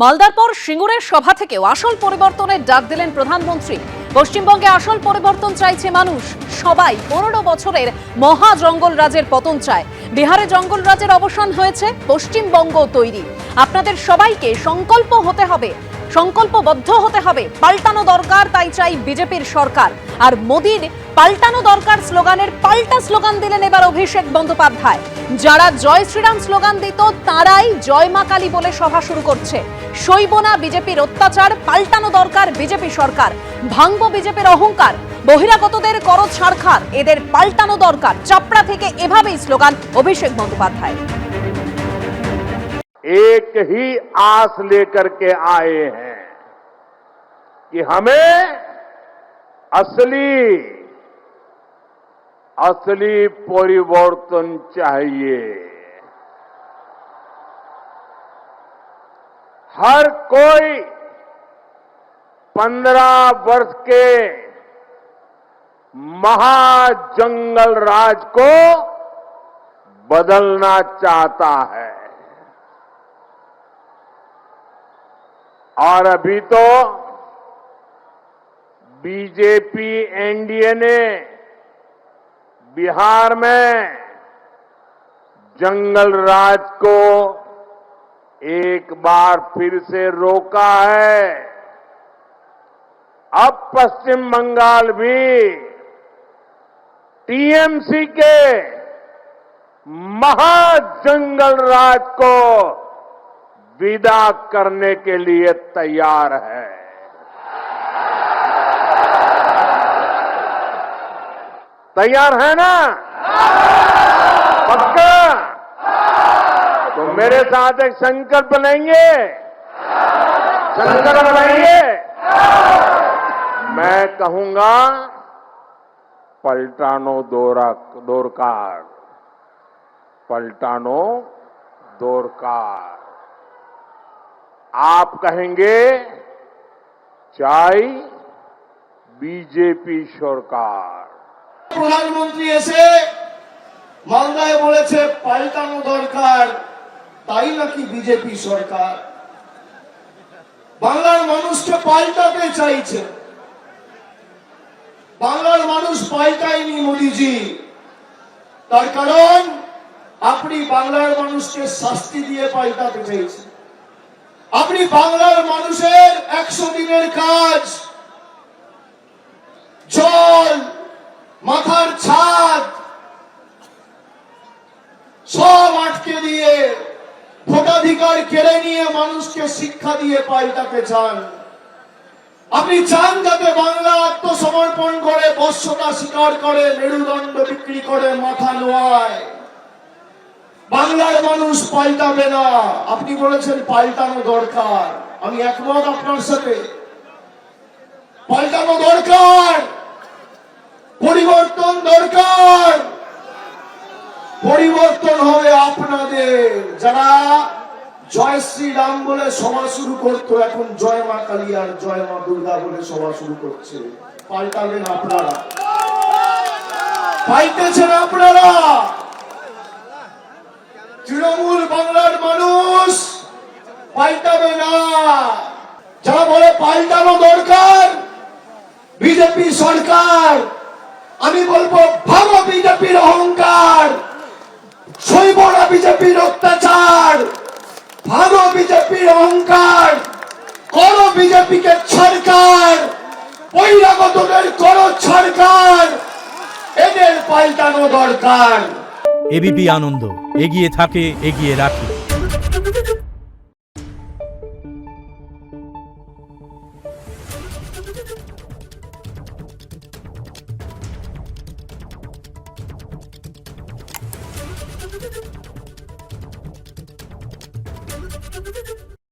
মালদার পর সিঙ্গুরের সভা থেকেও আসল পরিবর্তনের ডাক দিলেন প্রধানমন্ত্রী। পশ্চিমবঙ্গে আসল পরিবর্তন চাইছে মানুষ। সবাই 15 বছরের মহা জঙ্গল রাজের পতন চায়। বিহারে জঙ্গল রাজের অবসান হয়েছে, পশ্চিমবঙ্গ তৈরি। আপনাদের সবাইকে সংকল্পবদ্ধ হতে হবে। পাল্টানো দরকার, তাই চাই বিজেপির সরকার। আর মোদির পাল্টানো দরকার স্লোগানের পাল্টা স্লোগান দিলেন এবার অভিষেক বন্দ্যোপাধ্যায়। যারা জয় শ্রীরাম স্লোগান দিত তারাই জয় মা কালী বলে সভা শুরু করছে। সইব না বিজেপির অত্যাচার, পাল্টানো দরকার বিজেপি সরকার। ভাঙব বিজেপির অহংকার, বহিরাগতদের করো ছাড়খার, এদের পাল্টানো দরকার। চাপড়া থেকে এভাবেই স্লোগান অভিষেক বন্দ্যোপাধ্যায়। एक ही आस लेकर के आए हैं कि हमें असली परिवर्तन चाहिए। हर कोई 15 वर्ष के महाजंगल राज को बदलना चाहता है। और अभी तो बीजेपी एनडीए ने बिहार में जंगल राज को एक बार फिर से रोका है। अब पश्चिम बंगाल भी टीएमसी के महाजंगल राज को विदा करने के लिए तैयार है। तैयार है ना? पक्का? तो मेरे साथ एक संकल्प लेंगे। संकल्प लेंगे। मैं कहूंगा पलटानो दोरकार, पलटानो दोरकार। आप कहेंगे चाय बीजेपी सरकार। প্রধানমন্ত্রী এসে মালদায় বলেছে পাল্টানো দরকার, তাই নাকি বিজেপি সরকার। বাংলার মানুষকে পাল্টাতে চাইছে। বাংলার মানুষ পাল্টায়নি মোদিজি। তার কারণ আপনি বাংলার মানুষকে শাস্তি দিয়ে পাল্টাতে চাইছেন। আপনি বাংলার মানুষের 100 দিনের কাজ, জল, মাথার ছাদ সব আটকে দিয়ে, ভোটাধিকার কেড়ে নিয়ে মানুষকে শিক্ষা দিয়ে পাল্টাতে চান। আপনি চান যাতে বাংলা আত্মসমর্পণ করে, বশ্যতা স্বীকার করে, মেরুদণ্ড বিক্রি করে মাথা নোয়ায়। বাংলার মানুষ পাল্টাবে না। আপনি বলেছেন পাল্টানো দরকার, আমি একমত আপনার সাথে। পাল্টানো দরকার, পরিবর্তন দরকার। পরিবর্তন হবে আপনাদের। যারা জয় শ্রীরাম বলে সভা শুরু করতো, এখন জয় মা কালী আর জয় মা দুর্গা বলে সভা শুরু করছে। পাল্টাবেন আপনারা, পাল্টেছেন আপনারা। তৃণমূল বাংলার মানুষ পাল্টাবে না। যারা বলে পাল্টানো দরকার বিজেপি সরকার, আমি বলবো ভাঙো বিজেপির অহংকার, সইব না বিজেপির অত্যাচার। ভাঙো বিজেপির অহংকার, করো বিজেপিকে ছাড়খার, বহিরাগতদের করো ছাড়খার, এদের পাল্টানো দরকার। এবিপি আনন্দ, এগিয়ে থাকে, এগিয়ে রাখে।